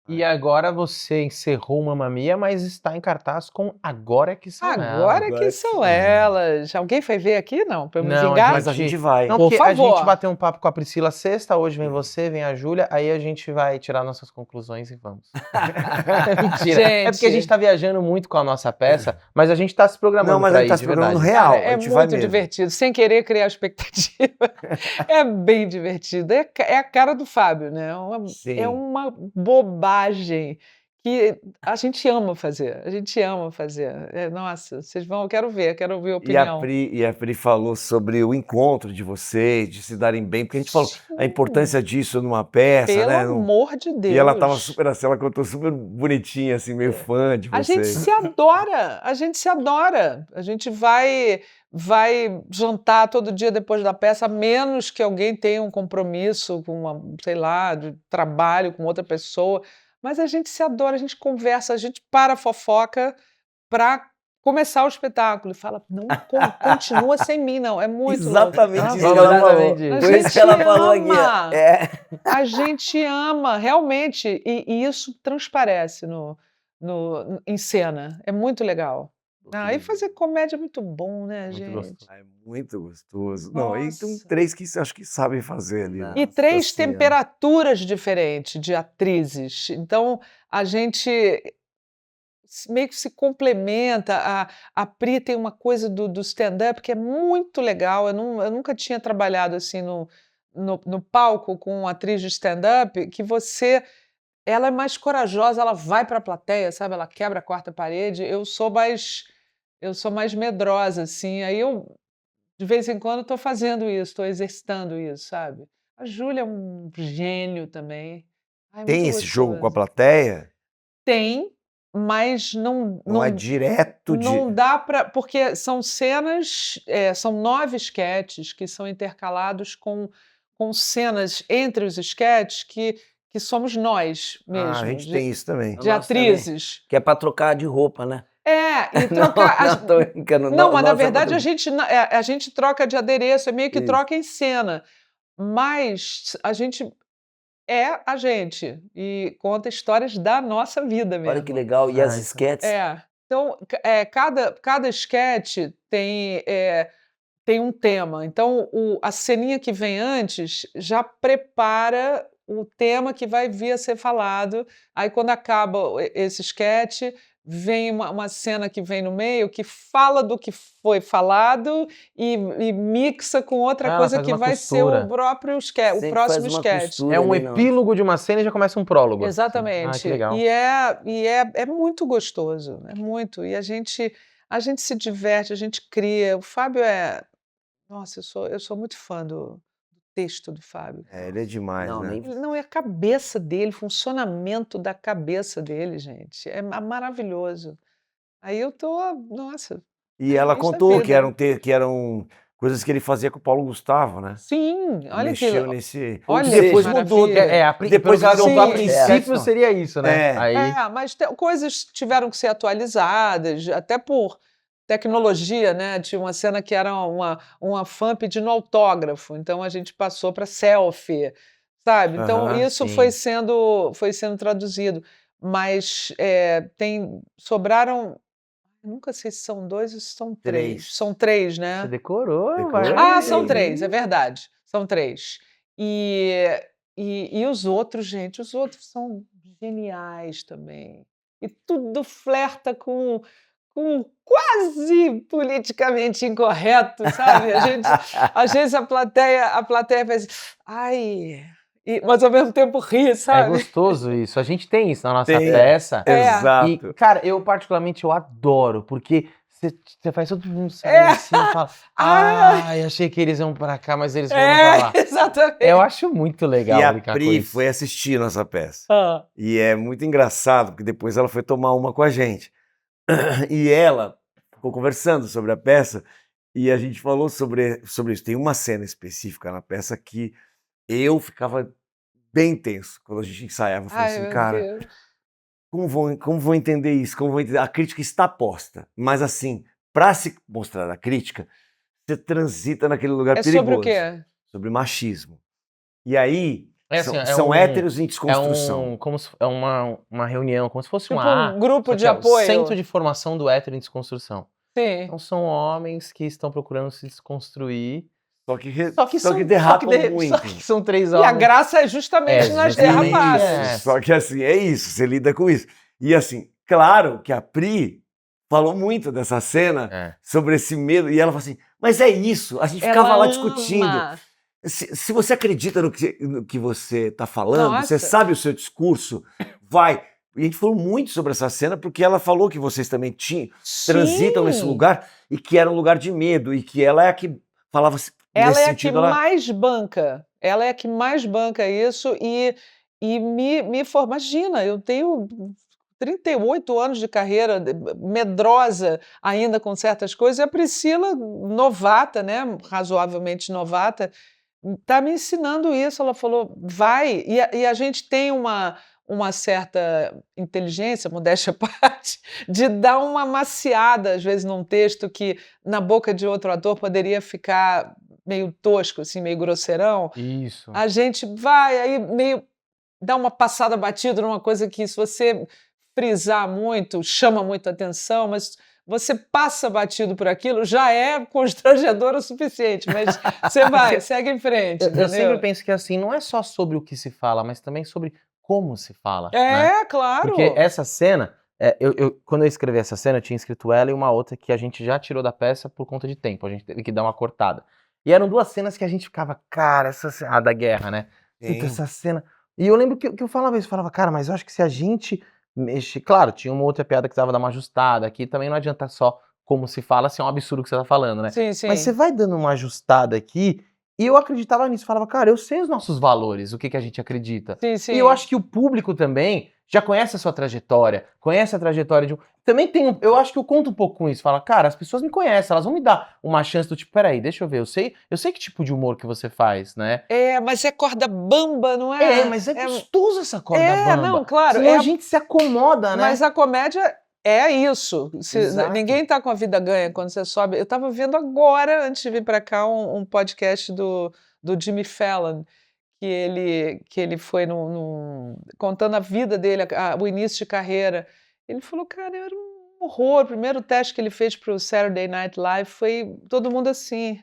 E agora você encerrou Mamma Mia, mas está em cartaz com Agora Que São Elas. Agora que são elas. Alguém foi ver aqui, não? Pra eu me Não, vingar? Mas a gente vai. Não, Por porque a favor. gente bateu um papo com a Priscila sexta, hoje vem você, vem a Júlia, aí a gente vai tirar nossas conclusões e vamos. Mentira. É porque a gente tá viajando muito com a nossa peça, mas a gente tá se programando. Não, mas pra a gente tá ir, se de programando verdade. real. Cara, a é gente vai muito mesmo. divertido, sem querer criar expectativa. É bem divertido. É a cara do Fábio, né? Sim. É uma bobagem que a gente ama fazer. A gente ama fazer. Nossa, vocês vão, eu quero ver, quero ouvir a opinião. E a Pri falou sobre o encontro de vocês, de se darem bem, porque a gente falou a importância disso numa peça, Pelo né? amor de Deus. E ela tava super assim, ela contou super bonitinha, assim, meio fã de A gente vocês. se adora, a gente se adora. A gente vai jantar todo dia depois da peça, a menos que alguém tenha um compromisso com sei lá, de trabalho com outra pessoa. Mas a gente se adora, a gente conversa, a gente para a fofoca para começar o espetáculo e fala, não, continua sem mim, não. É muito louco. Exatamente isso que ela falou. Exatamente isso. A Foi isso gente que ela falou aqui. ama. A gente ama, realmente, e isso transparece em cena. É muito legal. E fazer comédia é muito bom, né, Muito gente? gostoso. É muito gostoso. Não, e tem Nossa. 3 que acho que sabem fazer ali. E 3 temperaturas diferentes de atrizes. Então, a gente meio que se complementa. A Pri tem uma coisa do stand-up que é muito legal. Eu nunca tinha trabalhado assim no palco com uma atriz de stand-up, que ela é mais corajosa, ela vai para a plateia, sabe? Ela quebra a quarta parede. Eu sou mais medrosa, assim. Aí de vez em quando, estou fazendo isso, estou exercitando isso, sabe? A Júlia é um gênio também. Tem muito esse jogo com a gostoso. plateia? Tem, mas não Não é direto de... não dá para, porque são cenas, são 9 esquetes que são intercalados com cenas entre os esquetes que somos nós mesmo, a gente tem isso também. de atrizes. Que é pra trocar de roupa, né? E trocar. Não, tô brincando. Não, mas na Nossa, verdade a gente troca de adereço, é meio que Isso. troca em cena. Mas a gente é a gente e conta histórias da nossa vida mesmo. Olha que legal. E as esquetes? Então, cada esquete tem um tema. Então, a ceninha que vem antes já prepara o tema que vai vir a ser falado. Aí, quando acaba esse esquete, vem uma cena que vem no meio que fala do que foi falado e mixa com outra coisa faz que uma vai costura. ser o próprio esquete, o Sempre próximo faz uma esquete. costura É um ali, não. epílogo de uma cena e já começa um prólogo. Exatamente. Que legal. E é muito gostoso, é muito. E a gente se diverte, a gente cria. O Fábio nossa, eu sou muito fã do texto do Fábio. Ele é demais, Não, né? nem- Não, é a cabeça dele, o funcionamento da cabeça dele, gente. É maravilhoso. Aí eu nossa. E ela feliz da contou vida. que eram coisas que ele fazia com o Paulo Gustavo, né? Sim, olha Mexeu que. nesse... Olha que depois que mudou. maravilha. Depois pelo que ela contou, a sim, princípio seria isso, né? Aí, Mas coisas tiveram que ser atualizadas, até por tecnologia, né? Tinha uma cena que era uma fã pedindo autógrafo, então a gente passou para selfie, sabe? Então Aham, isso sim. foi sendo traduzido, mas sobraram, nunca sei se são 2 ou se são 3. 3. São 3, né? você decorou, Decorou. vai. São 3, é verdade. São 3. E os outros, gente, os outros são geniais também. E tudo flerta com quase politicamente incorreto, sabe? Às vezes a plateia faz, ai, mas ao mesmo tempo ri, É sabe? gostoso isso. A gente tem isso na nossa Tem. peça. Exato. E, cara, eu particularmente eu adoro, porque você faz todo mundo sair assim e fala, ai, achei que eles iam pra cá, mas eles foram pra lá. Exatamente. Eu acho muito legal E a brincar com Pri isso. foi assistir nossa peça. Ah, E é muito engraçado, porque depois ela foi tomar uma com a gente. E ela ficou conversando sobre a peça e a gente falou sobre isso. Tem uma cena específica na peça que eu ficava bem tenso quando a gente ensaiava. Eu falei ai, assim, meu cara, Deus. como vão entender isso? Como vão entender? A crítica está posta, mas assim, para se mostrar a crítica, você transita naquele lugar perigoso. Sobre o quê? Sobre machismo. E aí, São héteros em desconstrução. É uma reunião, como se fosse Tipo um grupo de apoio. Centro de formação do hétero em desconstrução. Sim. Então são homens que estão procurando se desconstruir. Só que derrapam muito. Só que são 3 E homens. a graça é justamente nas justamente derrapadas. isso. Só que assim, é isso, você lida com isso. E assim, claro que a Pri falou muito dessa cena sobre esse medo, e ela falou assim, mas é isso, a gente ficava lá discutindo. Se você acredita no que você está falando, você sabe o seu discurso, vai. E a gente falou muito sobre essa cena, porque ela falou que vocês também transitam nesse lugar, e que era um lugar de medo, e que ela é a que falava ela nesse é sentido. A que mais banca. Ela é a que mais banca isso e me forma. Imagina, eu tenho 38 anos de carreira, medrosa ainda com certas coisas, e a Priscila, novata, né, razoavelmente novata, está me ensinando isso. Ela falou, vai, e a gente tem uma certa inteligência, modéstia à parte, de dar uma maciada, às vezes, num texto que, na boca de outro ator, poderia ficar meio tosco, assim, meio grosseirão. Isso. A gente vai aí meio dar uma passada batida numa coisa que, se você frisar muito, chama muito atenção, mas você passa batido por aquilo, já é constrangedor o suficiente, mas você vai, segue em frente. Eu sempre penso que assim, não é só sobre o que se fala, mas também sobre como se fala. né? Claro. Porque essa cena, quando eu escrevi essa cena, eu tinha escrito ela e uma outra que a gente já tirou da peça por conta de tempo, a gente teve que dar uma cortada. E eram 2 cenas que a gente ficava, cara, essa cena, da guerra, né? Puta, essa cena. E eu lembro que eu falava, cara, mas eu acho que se a gente mexer. Claro, tinha uma outra piada que precisava dar uma ajustada aqui, também não adianta só como se fala, se é um absurdo que você tá falando, né? Sim, sim. Mas você vai dando uma ajustada aqui, e eu acreditava nisso, falava, cara, eu sei os nossos valores, o que a gente acredita. Sim, sim. E eu acho que o público também já conhece a sua trajetória, conhece a trajetória de um... Também tem eu acho que eu conto um pouco com isso, fala, cara, as pessoas me conhecem, elas vão me dar uma chance do tipo, peraí, deixa eu ver, eu sei que tipo de humor que você faz, né? Mas é corda bamba, não é? Mas é gostoso essa corda bamba. Não, claro. Senão a gente se acomoda, né? Mas a comédia é isso. Ninguém tá com a vida ganha quando você sobe. Eu tava vendo agora, antes de vir para cá, um podcast do Jimmy Fallon, que ele foi contando a vida dele, o início de carreira. Ele falou, cara, era um horror. O primeiro teste que ele fez para o Saturday Night Live foi todo mundo assim.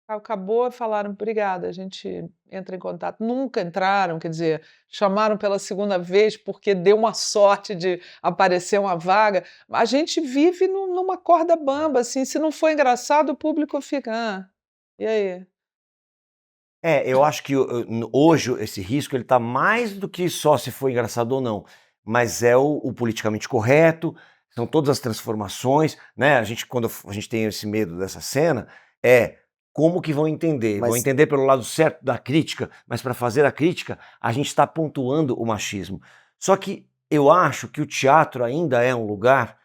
Acabou e falaram, obrigada, a gente entra em contato. Nunca entraram, quer dizer, chamaram pela segunda vez porque deu uma sorte de aparecer uma vaga. A gente vive numa corda bamba, assim, se não for engraçado, o público fica, e aí? Eu acho que hoje esse risco ele tá mais do que só se for engraçado ou não, mas é o politicamente correto, são todas as transformações, né? Quando a gente tem esse medo dessa cena, como que vão entender? Vão entender pelo lado certo da crítica, mas para fazer a crítica, a gente está pontuando o machismo. Só que eu acho que o teatro ainda é um lugar,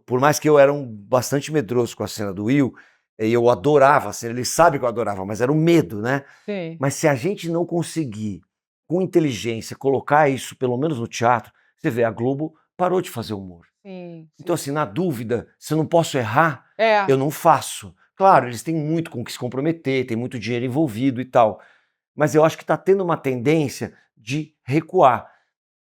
por mais que eu era bastante medroso com a cena do Will, e eu adorava a cena, ele sabe que eu adorava, mas era o medo, né? Sim. Mas se a gente não conseguir, com inteligência, colocar isso, pelo menos no teatro, você vê, a Globo parou de fazer humor. Sim. Então assim, na dúvida, se eu não posso errar, eu não faço. Claro, eles têm muito com o que se comprometer, tem muito dinheiro envolvido e tal, mas eu acho que está tendo uma tendência de recuar.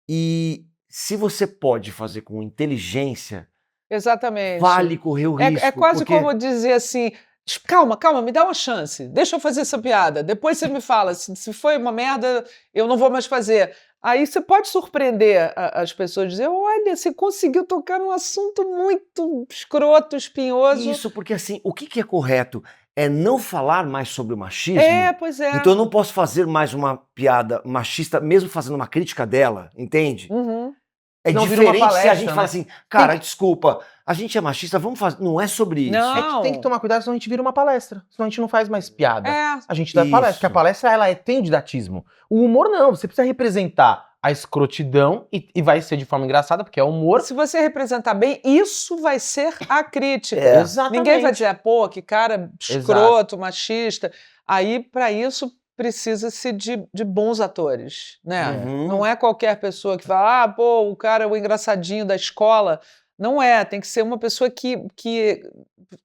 E se você pode fazer com inteligência, exatamente, vale correr o risco. É quase como dizer assim, calma, me dá uma chance, deixa eu fazer essa piada, depois você me fala, se foi uma merda, eu não vou mais fazer. Aí você pode surpreender as pessoas, dizer, olha, você conseguiu tocar num assunto muito escroto, espinhoso. Isso, porque assim, o que é correto é não falar mais sobre o machismo. Pois é. Então eu não posso fazer mais uma piada machista, mesmo fazendo uma crítica dela, entende? Uhum. É não diferente palestra, se a gente né? fala assim, cara, desculpa, a gente é machista, vamos fazer. Não é sobre isso. Não. Tem que tomar cuidado, senão a gente vira uma palestra. Senão a gente não faz mais piada. A gente dá Isso. palestra, porque a palestra ela tem didatismo. O humor não, você precisa representar a escrotidão e vai ser de forma engraçada, porque é humor. Se você representar bem, isso vai ser a crítica. Exatamente. Ninguém vai dizer, pô, que cara escroto, machista. Aí, para isso, precisa-se de bons atores, né? Uhum. Não é qualquer pessoa que fala, pô, o cara é o engraçadinho da escola. Não é, tem que ser uma pessoa que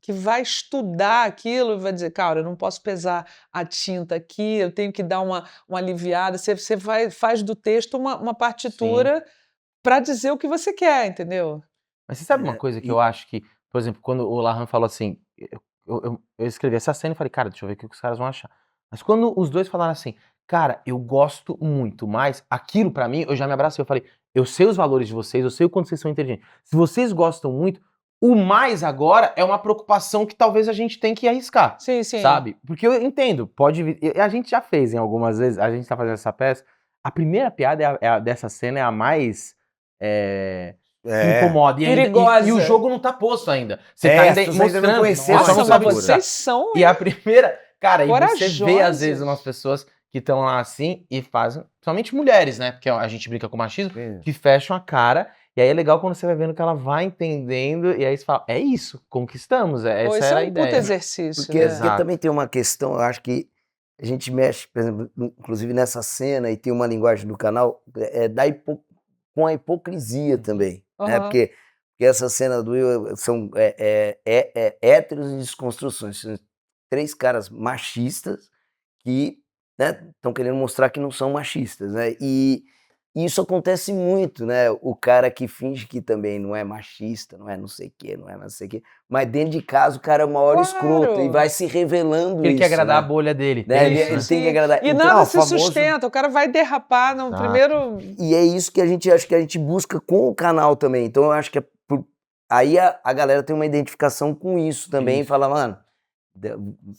vai estudar aquilo e vai dizer, cara, eu não posso pesar a tinta aqui, eu tenho que dar uma aliviada. Você faz do texto uma partitura para dizer o que você quer, entendeu? Mas você sabe uma coisa que eu acho que, por exemplo, quando o Lahan falou assim, eu escrevi essa cena e falei, cara, deixa eu ver o que os caras vão achar. Mas quando os dois falaram assim, cara, eu gosto muito, mas aquilo pra mim, eu já me abracei, eu falei, eu sei os valores de vocês, eu sei o quanto vocês são inteligentes. Se vocês gostam muito, o mais agora é uma preocupação que talvez a gente tem que arriscar, Sim, sim. sabe? Porque eu entendo, pode vir, e a gente já fez em algumas vezes, a gente tá fazendo essa peça, a primeira piada dessa cena é a mais... incomoda. Perigosa. E o jogo não tá posto ainda. Você tá as ainda pessoas ainda não mostrando. conheceram Nossa, a não Nossa, sabe mas cultura. vocês são, E a primeira... Cara, e você vê às vezes Corajosas. umas pessoas que estão lá assim e fazem... Principalmente mulheres, né? Porque a gente brinca com machismo. Que fecham a cara. E aí é legal quando você vai vendo que ela vai entendendo. E aí você fala, é isso, conquistamos. Pô, Essa isso era é a um puta ideia. exercício, Porque, né? Exato. também tem uma questão, eu acho que a gente mexe, por exemplo, inclusive nessa cena, e tem uma linguagem do canal, com a hipocrisia também, né? Aham. Porque essa cena do Will são héteros e desconstruções. São 3 caras machistas que estão querendo mostrar que não são machistas, né? E isso acontece muito, né? O cara que finge que também não é machista, não é não sei o quê, não é não sei o quê, mas dentro de casa o cara é o maior Claro. escroto e vai se revelando Porque ele isso, quer agradar a né? bolha dele. Né? Tem Ele, isso, ele né? tem que agradar. E Então, nada o se famoso- sustenta, o cara vai derrapar no Exato. primeiro... E é isso que acho que a gente busca com o canal também. Então eu acho que aí a galera tem uma identificação com isso também e Isso. fala, mano,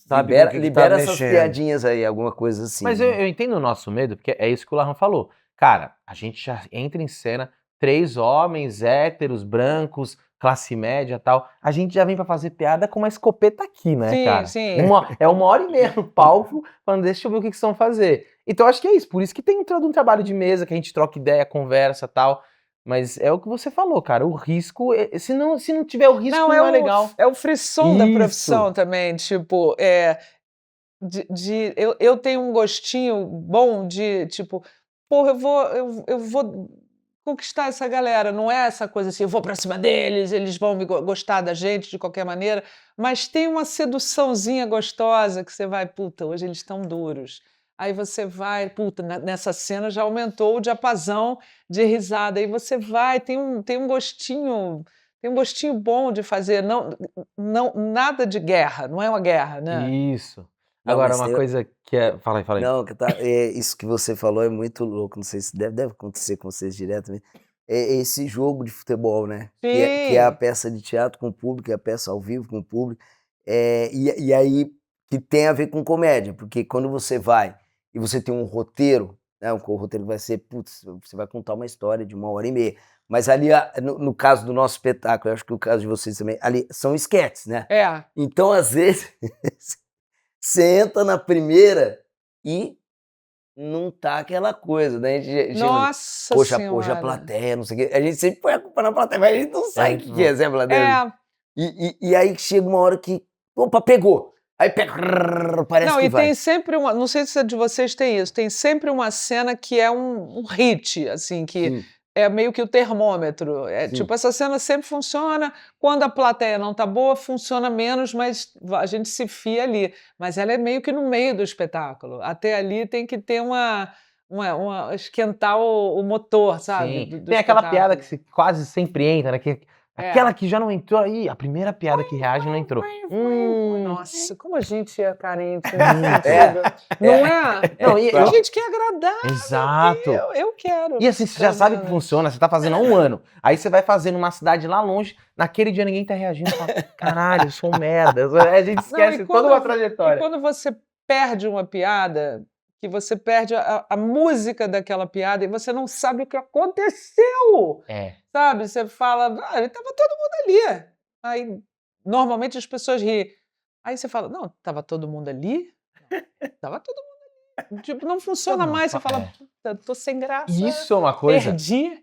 Sabe libera, com o que tá libera essas mexendo. piadinhas aí, alguma coisa assim. Mas né? eu entendo o nosso medo, porque é isso que o Lahan falou. Cara, a gente já entra em cena, 3 homens héteros, brancos, classe média e tal. A gente já vem pra fazer piada com uma escopeta aqui, né, Sim, cara? sim. É 1h30 no palco, falando, deixa eu ver o que vocês vão fazer. Então eu acho que é isso, por isso que tem todo um trabalho de mesa, que a gente troca ideia, conversa e tal. Mas é o que você falou, cara, o risco, se não tiver o risco, não é legal. É o frisson da Isso. profissão também, tipo, eu tenho um gostinho bom de, tipo, porra, eu vou conquistar essa galera, não é essa coisa assim, eu vou pra cima deles, eles vão gostar da gente de qualquer maneira, mas tem uma seduçãozinha gostosa que você vai, puta, hoje eles estão duros. Aí você vai, puta, nessa cena já aumentou o diapasão de risada, aí você vai, tem um gostinho bom de fazer, não, nada de guerra, não é uma guerra, né? Isso. Não, Agora, mas uma eu- coisa que é... Fala aí. Não, isso que você falou é muito louco, não sei se deve acontecer com vocês diretamente. É esse jogo de futebol, né? Que é a Sim. peça de teatro com o público, é a peça ao vivo com o público. E aí que tem a ver com comédia, porque quando você vai e você tem um roteiro, né? O roteiro vai ser, putz, você vai contar uma história de 1h30. Mas ali, no caso do nosso espetáculo, eu acho que o caso de vocês também, ali são esquetes, né? É. Então, às vezes, você entra na primeira e não tá aquela coisa, né? A gente, Nossa poxa, Senhora. a plateia, não sei o quê. A gente sempre põe a culpa na plateia, mas a gente não sabe o que é, Zé Bladeiro. E aí chega uma hora que, opa, pegou. Aí pega, parece Não, que e vai. tem sempre uma, não sei se de vocês tem isso, tem sempre uma cena que é um hit, assim, que Sim. é meio que o termômetro. Sim. Tipo, essa cena sempre funciona, quando a plateia não tá boa, funciona menos, mas a gente se fia ali. Mas ela é meio que no meio do espetáculo. Até ali tem que ter esquentar o motor, sabe? Sim. Tem aquela piada que quase sempre entra, né? Aquela que já não entrou aí, a primeira piada que reage não entrou. Nossa, como a gente é carente. É. Não é? Não, e A gente quer agradar. Exato. Eu quero. E assim, você já pelo sabe que menos. funciona, você tá fazendo há 1 ano. Aí você vai fazer numa cidade lá longe, naquele dia ninguém tá reagindo, você fala, caralho, eu sou um merda. A gente esquece Não, e toda uma E trajetória. quando você perde uma piada, que você perde a música daquela piada e você não sabe o que aconteceu, sabe? Você fala, estava todo mundo ali. Aí, normalmente as pessoas riem. Aí você fala, não, estava todo mundo ali? Estava todo mundo ali. Tipo, não funciona mais. Você fala, puta, tô sem graça. Isso é uma coisa... Perdi.